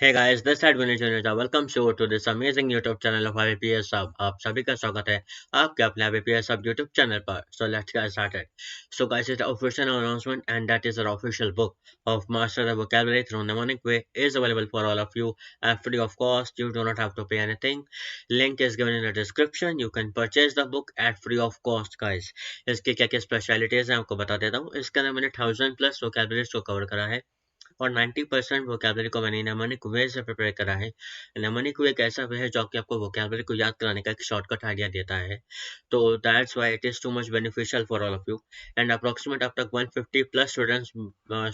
Hey guys, this is Vinay Juneja. Welcome to this amazing YouTube channel of IBPS Sub. आप सभी का स्वागत है आपके अपने IBPS Sub YouTube channel पर. So let's get started. So guys, it's an official announcement and that is our official book of Master the Vocabulary through Mnemonic Way is available for all of you and free of cost. You do not have to pay anything. Link is given in the description. You can purchase the book at free of cost guys. इसकी क्या क्या specialities हैं आपको बता देता हूँ. इसके अंदर मैंने 1000+ vocabularies को कवर करा है और 90% वोकैबुलरी को मैंने नेमोनिक वे से प्रिपेयर करा है. नेमोनिक वे एक ऐसा वे है जो कि आपको वोकैबुलरी को याद कराने का एक शॉर्टकट आइडिया देता है. तो that's why it is too much beneficial for all of you. And approximate अब तक 150+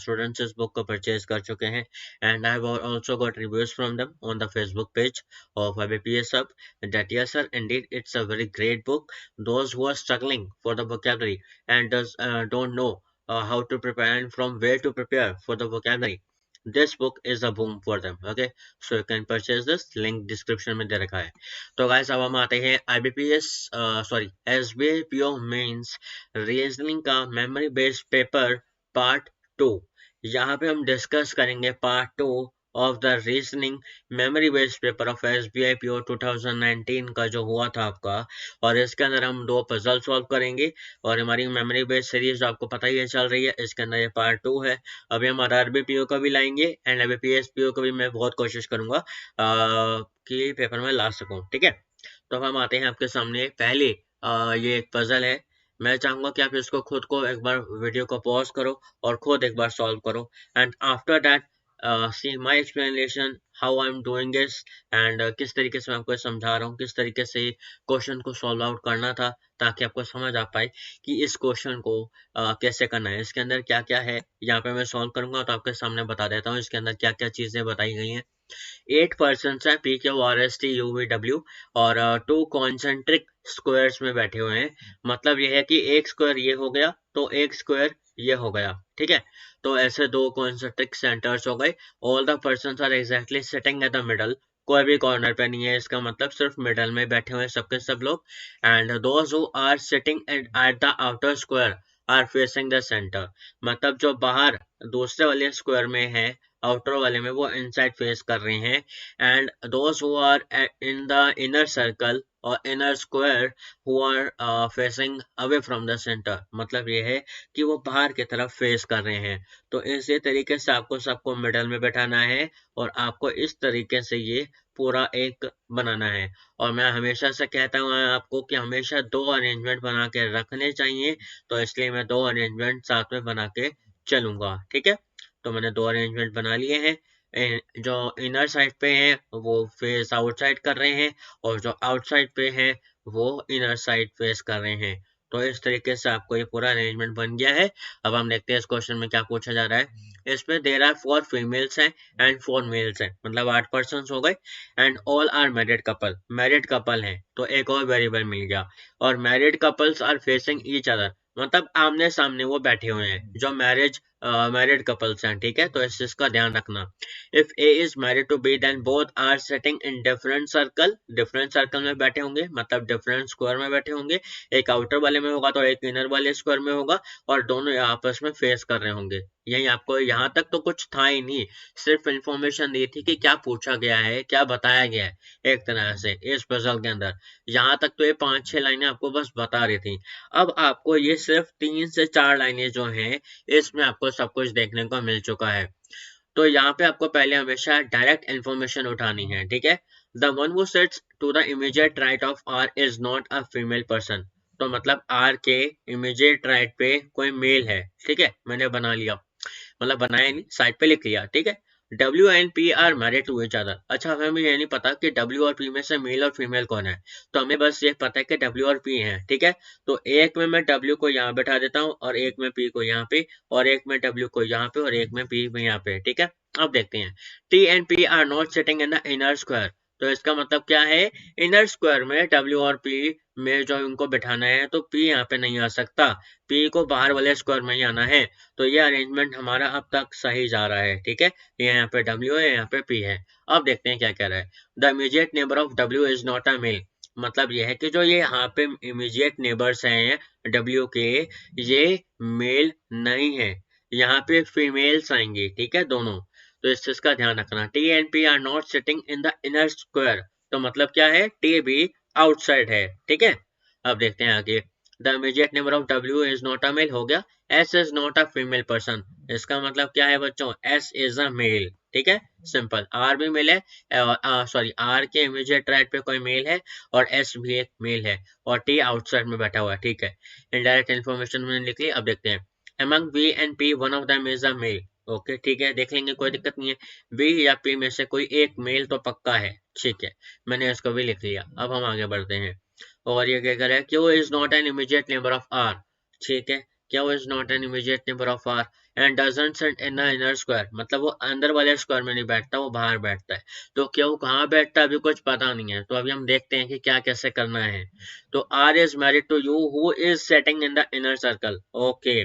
स्टूडेंट्स इस बुक को परचेज कर चुके हैं. And I have also got reviews from them on the Facebook page of IBPS Hub that yes sir indeed it's a very great book. Those who are struggling for the vocabulary and don't know how to prepare and from where to prepare for the vocabulary, this book is a boom for them. Okay, so you can purchase this. Link description में दे रखा है. तो guys अब हम आते हैं IBPS SBIPO mains reasoning का memory based paper part 2. यहाँ पे हम डिस्कस करेंगे part 2 of the reasoning memory based paper of SBIPO 2019 का जो हुआ था आपका. और इसके अंदर हम 2 पजल सॉल्व करेंगे और हमारी मेमोरी बेस्ड सीरीज आपको पता ही है चल रही है. इसके अंदर ये पार्ट 2 है. अभी हम RRBPO का भी लाएंगे एंड IBPS-PO का भी मैं बहुत कोशिश करूंगा कि पेपर में ला सकूं. ठीक है, तो हम आते हैं आपके सामने. पहले ये एक पजल है. मैं चाहूंगा कि आप इसको खुद को एक बार वीडियो को पॉज करो और खुद एक बार सॉल्व करो. And after that see my explanation how I'm doing this and किस तरीके से मैं आपको समझा रहा हूँ, किस तरीके से क्वेश्चन को सॉल्व आउट करना था ताकि आपको समझ आ पाए कि इस क्वेश्चन को कैसे करना है. इसके अंदर क्या क्या है यहाँ पे मैं सॉल्व करूंगा तो आपके सामने बता देता हूँ इसके अंदर क्या क्या चीजें बताई गई हैं. 8 पर्सन्स हैं PQRSTUVW और 2 कॉन्सेंट्रिक स्क्वायर्स में बैठे हुए हैं. मतलब ये है कि एक स्क्वायर ये हो गया तो एक स्क्वायर ये हो गया. ठीक है, तो ऐसे 2 कॉन्सेंट्रिक सेंटर्स हो गए. All the persons are exactly sitting at the middle. कोई भी कॉर्नर पे नहीं है, इसका मतलब सिर्फ मिडल में बैठे हुए सबके सब लोग. And those who are sitting at the outer square are facing the centre. मतलब जो बाहर दूसरे वाले स्क्वायर में है, आउटर वाले में, वो इनसाइड फेस कर रहे हैं. And those who are in the inner circle और inner square who are facing away from the centre. मतलब ये है कि वो बाहर की तरफ फेस कर रहे हैं. तो इसी तरीके से आपको सबको मिडल में बैठाना है और आपको इस तरीके से ये पूरा एक बनाना है. और मैं हमेशा से कहता हूँ आपको कि हमेशा 2 अरेंजमेंट बना के रखने चाहिए, तो इसलिए मैं 2 अरेंजमेंट साथ में बना के चलूंगा. ठीक है, तो मैंने 2 अरेंजमेंट बना लिए हैं. जो इनर साइड पे हैं वो फेस आउटसाइड कर रहे हैं और जो आउटसाइड पे हैं वो इनर साइड फेस कर रहे हैं. तो इस तरीके से आपको ये पूरा अरेंजमेंट बन गया है. अब हम देखते हैं इस क्वेश्चन में क्या पूछा जा रहा है. इसमें देयर आर 4 फीमेल्स हैं एंड 4 मेल्स हैं, मतलब 8 पर्सन हो गए. And all are married couple. Married couple हैं तो एक और वेरिएबल मिल गया. और married couples are facing each other, मतलब आमने सामने वो बैठे हुए हैं जो मैरिड कपल्स हैं. ठीक है, तो इस चीज का ध्यान रखना. If A is married to B then both are sitting in different circle. Different circle में बैठे होंगे, मतलब डिफरेंट स्क्वायर में बैठे होंगे. एक आउटर वाले में होगा तो एक इनर वाले स्क्वायर में होगा और दोनों आपस में फेस कर रहे होंगे. यही आपको यहाँ तक तो कुछ था ही नहीं, सिर्फ इंफॉर्मेशन दी थी कि क्या पूछा गया है, क्या बताया गया है एक तरह से इस पजल के अंदर. यहाँ तक तो ये 5-6 लाइनें आपको बस बता रही थी. अब आपको ये सिर्फ 3 से 4 लाइनें जो हैं इसमें आपको सब कुछ देखने को मिल चुका है. तो यहाँ पे आपको पहले हमेशा डायरेक्ट इंफॉर्मेशन उठानी है. ठीक है, the one who sits to the immediate right of R is not a female person. तो मतलब आर के इमीडिएट राइट पे कोई मेल है. ठीक है, मैंने बना लिया, मतलब बनाया नहीं, साइड पे लिख लिया. ठीक है, W and P are married to each other. अच्छा, हमें ये नहीं पता कि W और P में से मेल और फीमेल कौन है, तो हमें बस ये पता है कि W और P हैं. ठीक है, तो एक में मैं W को यहाँ बैठा देता हूँ और एक में P को यहाँ पे और एक में W को यहाँ पे और एक में P में यहाँ पे. ठीक है, अब देखते हैं. T and P are not sitting in the inner square. तो इसका मतलब क्या है, इनर स्क्वायर में W और P में जो उनको बिठाना है तो P यहाँ पे नहीं आ सकता, P को बाहर वाले स्क्वायर में ही आना है. तो ये अरेंजमेंट हमारा अब तक सही जा रहा है. ठीक है, ये यहाँ पे W है, यहाँ पे P है. अब देखते हैं क्या कह रहा है. The immediate neighbour of W is not a male. मतलब ये है कि जो ये यहाँ पे इमीडिएट नेबर्स हैं W के, ये मेल नहीं है, यहाँ पे फीमेल्स आएंगी. ठीक है, दोनों. तो इस चीज का ध्यान रखना। T and P R not sitting in the inner square, तो मतलब क्या है, टी भी आउटसाइड है, ठीक है। अब देखते हैं आगे। The immediate number of W is not a male हो गया। S is not a female person, इसका मतलब क्या है बच्चों, एस इज अ मेल, ठीक है, सिंपल। आर भी मेल है, सॉरी आर के इमीडिएट राइट पे कोई मेल है और एस भी एक मेल है और टी आउटसाइड में बैठा हुआ है, ठीक है। इनडायरेक्ट इन्फॉर्मेशन मैंने लिख ली। अब देखते हैं among V and P one of them is a male, okay ठीक है, देख लेंगे, कोई दिक्कत नहीं है। V या P में से कोई एक मेल तो पक्का है, ठीक है, मैंने इसको भी लिख लिया। अब हम आगे बढ़ते हैं और ये क्या कर रहा है, Q is not an immediate neighbor of R, ठीक है, Q is not an immediate neighbor of R and doesn't sit in the inner square, मतलब वो अंदर वाले स्क्वायर में नहीं बैठता, वो बाहर बैठता है। तो Q कहाँ बैठता है अभी कुछ पता नहीं है, तो अभी हम देखते हैं कि क्या कैसे करना है। तो R is married to U who is sitting in the inner circle, okay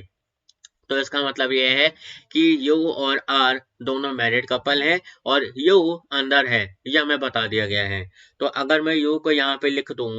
तो इसका मतलब ये है कि यू और आर दोनों मैरिड कपल हैं और यू अंदर है, यह हमें बता दिया गया है। तो अगर मैं यू को यहाँ पे लिख दूं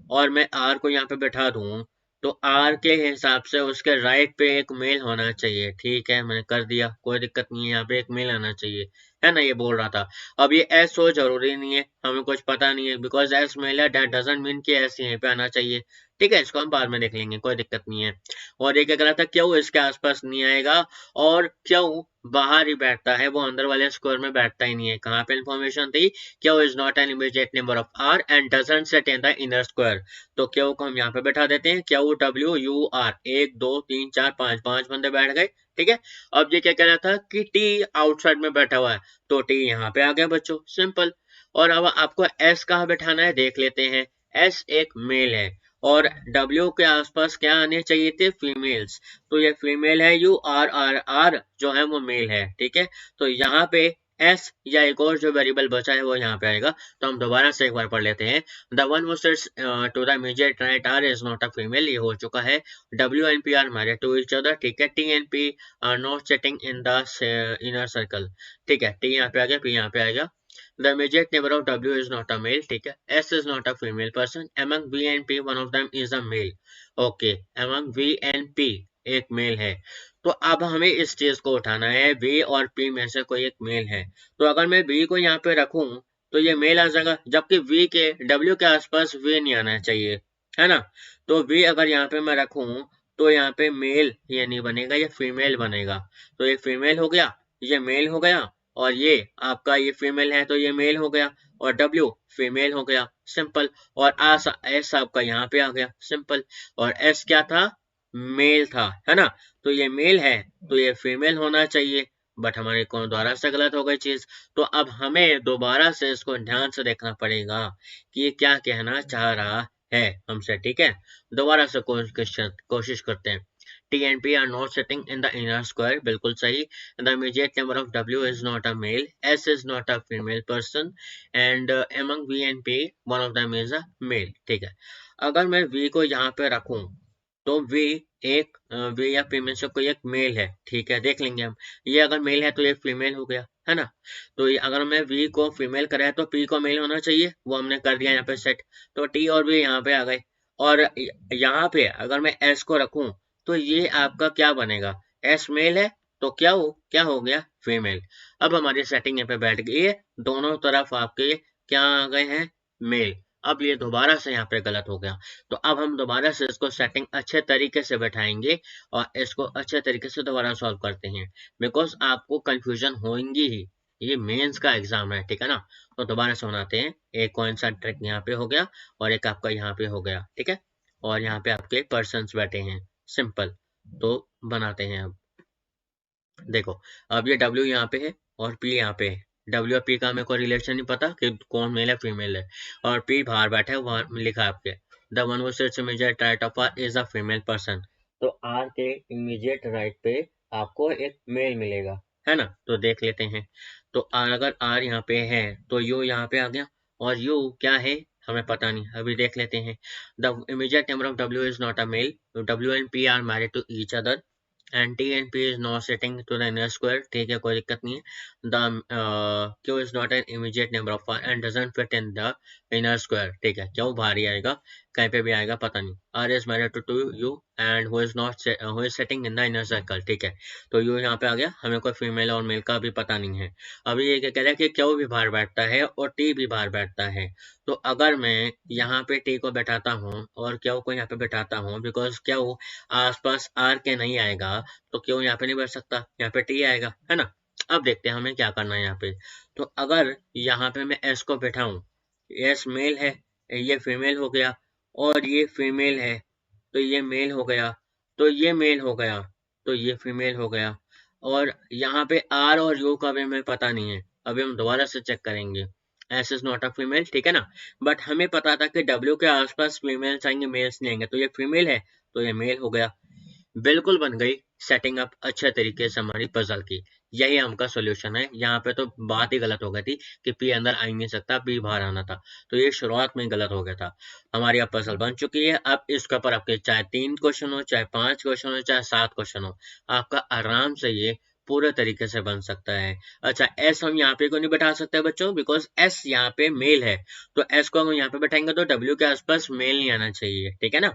और मैं आर को यहाँ पे बैठा दूं, तो आर के हिसाब से उसके राइट पे एक मेल होना चाहिए, ठीक है, मैंने कर दिया, कोई दिक्कत नहीं है, यहाँ पे एक मेल आना चाहिए, है ना, ये बोल रहा था। अब ये एस हो जरूरी नहीं है, हमें कुछ पता नहीं है, बिकॉज एस मेल है दैट डजंट मीन कि एस यहीं पे आना चाहिए, ठीक है, इसको हम बाद में देख लेंगे, कोई दिक्कत नहीं है। और ये क्या करा था, क्यों इसके आसपास नहीं आएगा और क्यों बाहर ही बैठता है, वो अंदर वाले स्क्वायर में बैठता ही नहीं है। कहाँ पे इंफॉर्मेशन थी, क्यों is not an immediate number of R and doesn't sit in the inner square, तो क्यों को हम यहाँ पे बैठा देते हैं, क्यों डब्ल्यू यू आर, 1 2 3 4 5 5 बंदे बैठ गए, ठीक है। अब ये क्या कह रहा था कि टी आउटसाइड में बैठा हुआ है, तो टी यहाँ पे आ गया बच्चों, सिंपल। और अब आपको एस कहाँ बैठाना है देख लेते हैं। एस एक मेल है और W के आसपास क्या आने चाहिए थे, फीमेल्स, तो ये फीमेल है, यू आर आर आर जो है वो मेल है, ठीक है। तो यहाँ पे S या एक और जो वेरिएबल बचा है वो यहाँ पे आएगा। तो हम दोबारा से एक बार पढ़ लेते हैं। The one who sits to the immediate right R is not a female, ये हो चुका है। W and P are married to each other, ठीक है। T and P are not sitting in the inner circle, ठीक है, T यहाँ पे आ गया, P यहाँ पे आ गया। The immediate neighbor of W is not a male, ठीक है। S is not a female person. Among V and P, one of them is a male. Okay, among V and P एक mail है। तो अब हमें इस चीज को उठाना है, V और P में से कोई एक मेल है। तो अगर मैं V को यहाँ पे रखूं तो ये मेल आ जाएगा, जबकि V के W के आसपास V नहीं आना चाहिए, है ना। तो V अगर यहाँ पे मैं रखूं तो यहाँ पे मेल ये नहीं बनेगा, ये फीमेल बनेगा। तो ये फीमेल हो गया, ये मेल हो गया, और ये आपका ये फीमेल है तो ये मेल हो गया, और W फीमेल हो गया, सिंपल। और एस आपका यहाँ पे आ गया, सिंपल। और एस क्या था, मेल था, है ना। तो ये मेल है तो ये फीमेल होना चाहिए, बट हमारे को दोबारा से गलत हो गई चीज। तो अब हमें दोबारा से इसको ध्यान से देखना पड़ेगा कि ये क्या कहना चाह रहा है हमसे, ठीक है। दोबारा से कोशिश करते हैं। T and P are not sitting in the inner square, बिल्कुल सही। The immediate number of W is not a male, S is not a female person, and among V and P, one of them is a male, ठीक है। अगर मैं V को यहाँ पे रखूं तो V एक V या P में से कोई एक मेल है, ठीक है, देख लेंगे हम। ये अगर मेल है तो ये फीमेल हो गया, है ना। तो ये अगर मैं V को फीमेल कराया तो P को मेल होना चाहिए, वो हमने कर दिया यहाँ पे सेट। तो T और V यहाँ पे आ गए। और यहाँ पे अगर मैं S को रखूं तो ये आपका क्या बनेगा, एस मेल है तो क्या हो गया, फीमेल। अब हमारी सेटिंग यहाँ पे बैठ गई है, दोनों तरफ आपके क्या आ गए हैं, मेल। अब ये दोबारा से यहाँ पे गलत हो गया, तो अब हम दोबारा से इसको सेटिंग अच्छे तरीके से बैठाएंगे और इसको अच्छे तरीके से दोबारा सॉल्व करते हैं, बिकॉज आपको कंफ्यूजन होंगी ही, ये मेंस का एग्जाम है, ठीक है ना। तो दोबारा से बनाते हैं, एक कौन सा ट्रिक यहाँ पे हो गया और एक आपका यहाँ पे हो गया, ठीक है। और यहाँ पे आपके पर्सन बैठे हैं, सिंपल। तो बनाते हैं अब, देखो अब ये W यहाँ पे है और P यहाँ पे है। W और P का मेरे को रिलेशन नहीं पता कि कौन मेल है फीमेल है, और P बाहर बैठा है, वहां लिखा है आपके the one who sits immediate right of R is a female person. तो R के इमीडिएट राइट पे आपको एक मेल मिलेगा, है ना। तो देख लेते हैं। तो अगर R यहाँ पे है तो U यहाँ पे आ गया, और U क्या है हमें पता नहीं, अभी देख लेते हैं। The immediate number of W is not a male, W and P are married to each other and T and P is not sitting to the inner square, ठीक है, कोई दिक्कत नहीं है। The Q is not an immediate number of R and doesn't fit in the inner square, ठीक है, क्यों बाहर ही आएगा, कहीं पे भी आएगा पता नहीं। R is married to U and who is sitting in the inner circle, ठीक है, तो यू यहाँ पे आ गया, हमें कोई फीमेल और मेल का भी पता नहीं है। अभी ये क्या कह रहा है कि क्यों भी बाहर बैठता है और टी भी बाहर बैठता है। तो अगर मैं यहाँ पे टी को बैठाता हूँ और क्यों को यहाँ पे बैठाता हूँ, बिकॉज क्यों आसपास आर के नहीं आएगा, तो क्यों यहाँ पे नहीं बैठ सकता, यहाँ पे टी आएगा, है ना। अब देखते हैं हमें क्या करना है यहाँ पे। तो अगर यहाँ पे मैं एस को बैठाऊं, एस मेल है, ये फीमेल हो गया, और ये फीमेल है तो ये मेल हो गया, तो ये मेल हो गया, तो ये फीमेल हो गया। और यहाँ पे आर और यू का भी हमें पता नहीं है, अभी हम दोबारा से चेक करेंगे। S is not a female, ठीक है ना, बट हमें पता था कि डब्ल्यू के आसपास फीमेल्स आएंगे, मेल्स नहीं आएंगे, तो ये फीमेल है तो ये मेल हो गया। बिल्कुल बन गई सेटिंग अप अच्छे तरीके से हमारी पजल की। यही हमका सॉल्यूशन है। यहाँ पे तो बात ही गलत हो गई थी कि पी अंदर आ ही नहीं सकता, पी बाहर आना था, तो ये शुरुआत में गलत हो गया था। हमारी अब पजल बन चुकी है। अब इसके ऊपर आपके चाहे 3 क्वेश्चन हो, चाहे 5 क्वेश्चन हो, चाहे 7 क्वेश्चन हो, आपका आराम से ये पूरे तरीके से बन सकता है। अच्छा, एस हम यहाँ पे क्यों नहीं बैठा सकते बच्चों, बिकॉज एस यहाँ पे मेल है, तो एस को हम यहाँ पे बैठाएंगे तो डब्ल्यू के आसपास मेल नहीं आना चाहिए, ठीक है ना।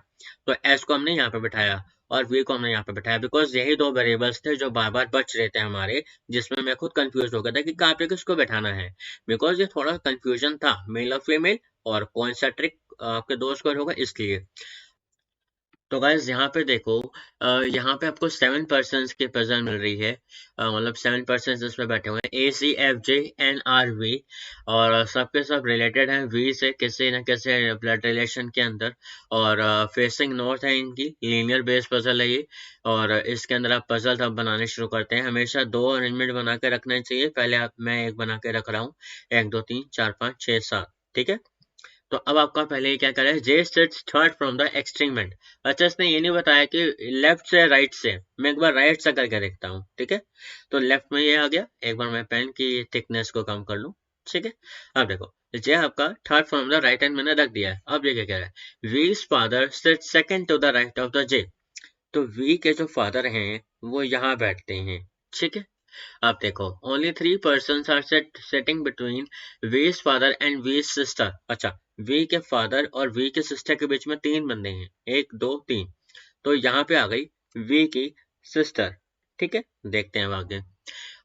तो एस को हमने यहाँ पे बैठाया और वी को हमने यहाँ पे बैठाया, बिकॉज यही दो वेरिएबल्स थे जो बार बार बच रहे थे हमारे, जिसमें मैं खुद कंफ्यूज हो गया था कि कहाँ पे किसको बैठाना है, बिकॉज ये थोड़ा कंफ्यूजन था, मेल और फीमेल और कौन सा ट्रिक आपके दो स्क्वायर होगा इसलिए। तो गाइज यहाँ पे देखो, यहाँ पे आपको 7 पर्सन्स की पजल मिल रही है, मतलब 7 पर्सन्स इसमें बैठे हुए हैं, ACFJNRV, और सबके सब रिलेटेड हैं वी से किसी न किसी ब्लड रिलेशन के अंदर, और फेसिंग नॉर्थ है इनकी, लीनियर बेस पजल है ये। और इसके अंदर आप पजल अब बनाने शुरू करते हैं। हमेशा 2 अरेंजमेंट बना के रखना चाहिए, पहले मैं एक बना के रख रहा हूँ, 1 2 3 4 5 6 7, ठीक है। तो अब आपका पहले क्या करें, J sits third from the extreme end. अच्छा, इसने ये नहीं बताया कि लेफ्ट से राइट से, मैं एक बार राइट से करके देखता हूँ, ठीक है। तो लेफ्ट में ये आ गया, एक बार मैं पेन की थिकनेस को कम कर लूँ, ठीक है। अब देखो, जे आपका third from the right hand मैंने रख दिया है। अब ये क्या कह रहा है, whose father sit second to the right of the J. तो वी के जो फादर हैं वो यहाँ बैठते हैं, ठीक है। अब देखो, only 3 person are setting between V's father and V's sister. अच्छा, वी के फादर और वी के सिस्टर के बीच में 3 बंदे हैं, 1 2 3, तो यहाँ पे आ गई वी की सिस्टर, ठीक है। देखते हैं अब आगे।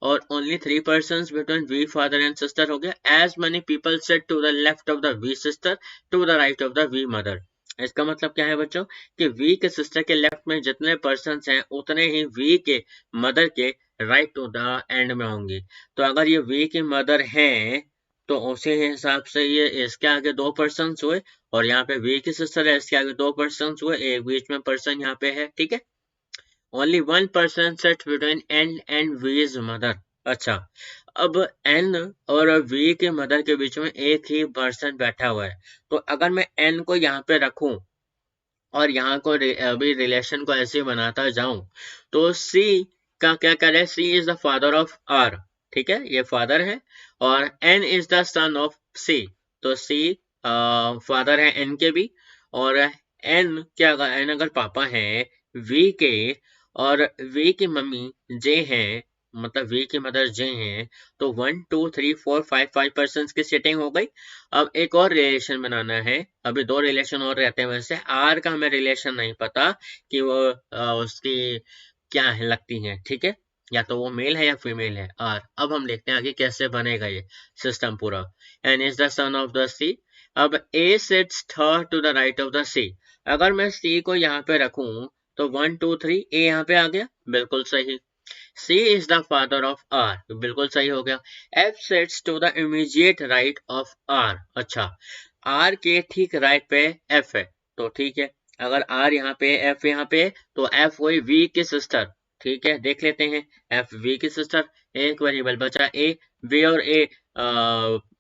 और only 3 person between V father and sister हो गया, as many people set to the left of the V sister to the right of the V mother. इसका मतलब क्या है बच्चों, कि वी के सिस्टर के लेफ्ट में जितने पर्सन हैं उतने ही वी के मदर के राइट टू द एंड में होंगे। तो अगर ये वी की मदर हैं तो उसी हिसाब से ये इसके आगे 2 पर्सन हुए, और यहाँ पे वी की सिस्टर है, इसके आगे 2 पर्सन हुए, एक बीच में पर्सन यहाँ पे है, ठीक है। Only 1 person set between N and V's mother. अच्छा, अब एन और वी के मदर के बीच में एक ही पर्सन बैठा हुआ है, तो अगर मैं एन को यहाँ पे रखूं और यहाँ को अभी रिलेशन को ऐसे बनाता जाऊं, तो सी का क्या करे, C is the father of R, ठीक है, ये फादर है, और N is the son of C, तो सी फादर है एन के भी, और एन क्या, एन अगर पापा है वी के, और वी की मम्मी जे है, मतलब वी की मदर जे हैं, तो 1 2 3 4 5 5 पर्सन की सेटिंग हो गई। अब एक और रिलेशन बनाना है, अभी 2 रिलेशन और रहते हैं, वैसे आर का हमें रिलेशन नहीं पता कि वो उसकी क्या है लगती है, ठीक है, या तो वो मेल है या फीमेल है आर। अब हम देखते हैं आगे कैसे बनेगा ये सिस्टम पूरा। N is the son of the C. अब A sits third to the right of the C. अगर मैं सी को यहाँ पे रखूं तो 1 2 3 ए यहाँ पे आ गया, बिल्कुल सही। C is the father of R, बिल्कुल सही हो गया। F sits to the immediate right of R। अच्छा, R के ठीक राइट पे F है, तो ठीक है। अगर R यहाँ पे F यहाँ पे, तो F हुई V की सिस्टर, ठीक है। देख लेते हैं, F V की सिस्टर, एक वेरिएबल बचा A। V और A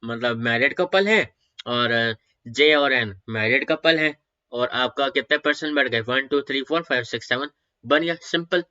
मतलब मैरिड कपल है, और J और N मैरिड कपल है, और आपका कितने पर्सन बढ़ गए, 1 2 3 4 5 6 7, बन गया simple.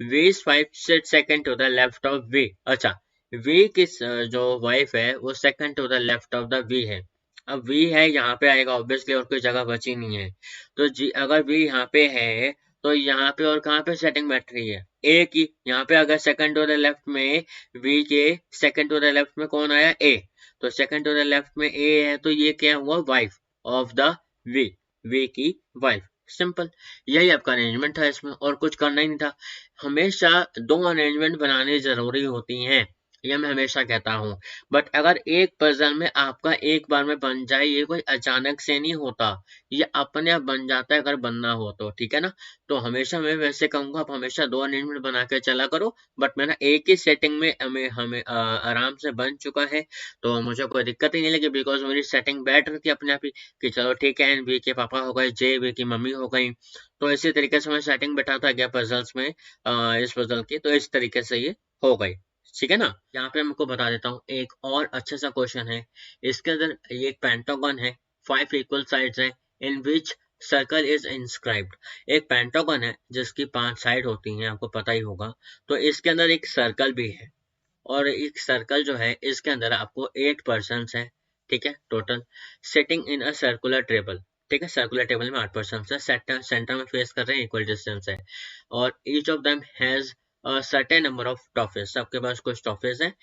V is 5 sit second to the left of V। अच्छा, V की जो वाइफ है वो second to the left of the V है। अब V है यहाँ पे आएगा ऑब्वियसली, और कोई जगह बची नहीं है, तो जी अगर V यहाँ पे है तो यहाँ पे और कहाँ पे सेटिंग बैठ रही है, ए की। यहाँ पे अगर सेकंड टू द लेफ्ट में वी के सेकंड टू द लेफ्ट में कौन आया, ए, तो सेकंड टू द लेफ्ट में ए है, तो ये क्या हुआ, wife of the V, V की वाइफ। सिंपल, यही आपका अरेंजमेंट था, इसमें और कुछ करना ही नहीं था। हमेशा दो अरेंजमेंट बनानी जरूरी होती हैं, ये मैं हमेशा कहता हूँ। बट अगर एक पजल में आपका एक बार में बन जाए, ये कोई अचानक से नहीं होता, ये अपने आप बन जाता है अगर बनना हो तो, ठीक है ना। तो हमेशा मैं वैसे कहूंगा, आप हमेशा दो अरेंजमेंट बना के चला करो। बट मेरा एक ही सेटिंग में हमें हमें आराम से बन चुका है, तो मुझे कोई दिक्कत ही नहीं लगी, बिकॉज मेरी सेटिंग बैठ रही थी अपने आप ही कि चलो ठीक है, एन वी के पापा हो गए, जे वी की मम्मी हो गई। तो इसी तरीके से मैं सेटिंग बैठाता गया पजल्स में, इस पजल की, तो इस तरीके से ये हो गई, ठीक है ना। यहाँ पे मैं आपको बता देता हूँ एक और अच्छा सा क्वेश्चन है। इसके अंदर ये एक पेंटागन है, 5 इक्वल साइड्स है, इन विच सर्कल इज इंस्क्राइब्ड। एक पेंटागन है जिसकी 5 साइड होती हैं, आपको पता ही होगा। तो इसके अंदर एक सर्कल भी है, और एक सर्कल जो है इसके अंदर आपको 8 पर्सन है, ठीक है, total, setting in a circular table. ठीक है, सर्कुलर टेबल में 8 पर्सन है, सेंटर में फेस कर रहे हैं, इक्वल डिस्टेंस है, और each of them has certain number of toffees, सबके पास कुछ टॉफिस है।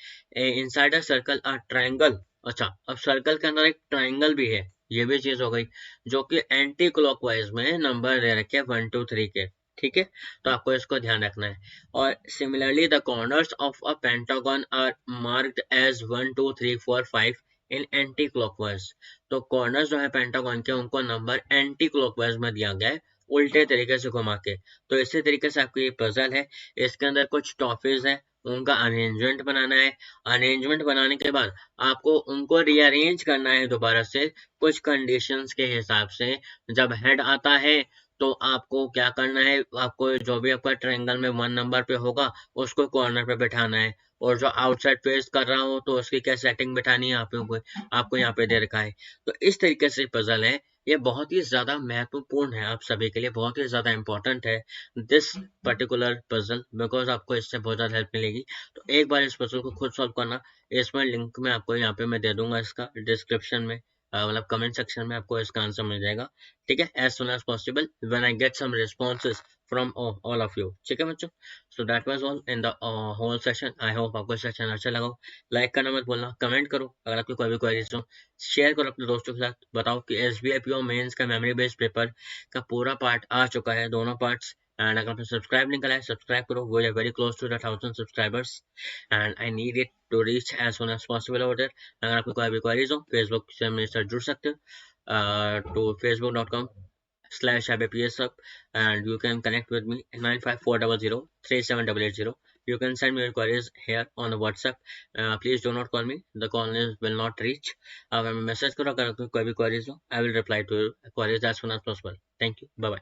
Inside a circle a triangle. अच्छा, अब सर्कल के अंदर एक ट्रायंगल भी है, ये भी चीज हो गई, जो कि एंटी क्लॉकवाइज में नंबर दे रखे हैं 1 2 3 के, ठीक है, तो आपको इसको ध्यान रखना है। और similarly the corners of a pentagon are marked as 1 2 3 4 5 in anti clockwise. तो कॉर्नर्स जो है पेंटागन के, उनको नंबर एंटी क्लॉकवाइज में दिया गया है, उल्टे तरीके से घुमा के। तो इसी तरीके से आपको ये पजल है, इसके अंदर कुछ टॉफीज है, उनका अरेंजमेंट बनाना है। अरेंजमेंट बनाने के बाद आपको उनको रीअरेंज करना है दोबारा से कुछ कंडीशंस के हिसाब से। जब हेड आता है तो आपको क्या करना है, आपको जो भी आपका ट्रायंगल में 1 नंबर पे होगा उसको कॉर्नर पे बैठाना है, और जो आउटसाइड फेस कर रहा हो तो उसकी क्या सेटिंग बैठानी है आपको यहाँ पे दे रखा है। तो इस तरीके से पजल है, ये बहुत ही ज्यादा महत्वपूर्ण है, आप सभी के लिए बहुत ही ज्यादा इंपॉर्टेंट है दिस पर्टिकुलर पजल, बिकॉज आपको इससे बहुत ज्यादा हेल्प मिलेगी। तो एक बार इस पजल को खुद सॉल्व करना, इसमें लिंक में आपको यहाँ पे मैं दे दूंगा, इसका डिस्क्रिप्शन में, मतलब कमेंट सेक्शन में आपको इसका आंसर मिल जाएगा, ठीक है, as soon as possible when I get some responses from all of you, ठीक है बच्चों। So that was all in the whole session. I hope आपको सेशन अच्छा लगा। लाइक करना मत भूलना, कमेंट करो अगर आपकी कोई भी क्वेरीज हो, शेयर करो अपने दोस्तों के साथ, बताओ कि SBI PO मेंस का मेमोरी बेस्ड पेपर का पूरा पार्ट आ चुका है, दोनों पार्ट्स। एंड अगर आपने सब्सक्राइब नहीं करा है, सब्सक्राइब करो, we are very close to the 1000 subscribers and I need it to reach as soon as possible over there. अगर आपको कोई भी क्वेरीज हो, फेसबुक से मेरे साथ जुड़ सकते हो, to facebook.com/IBPSUp, and you can connect with me 95400 You can send me your queries here on the WhatsApp. Please do not call me, the call will not reach. मैं मैसेज करो अगर आपको कोई भी क्वेरीज हो, I will reply to your queries as soon as possible. Thank you. Bye bye.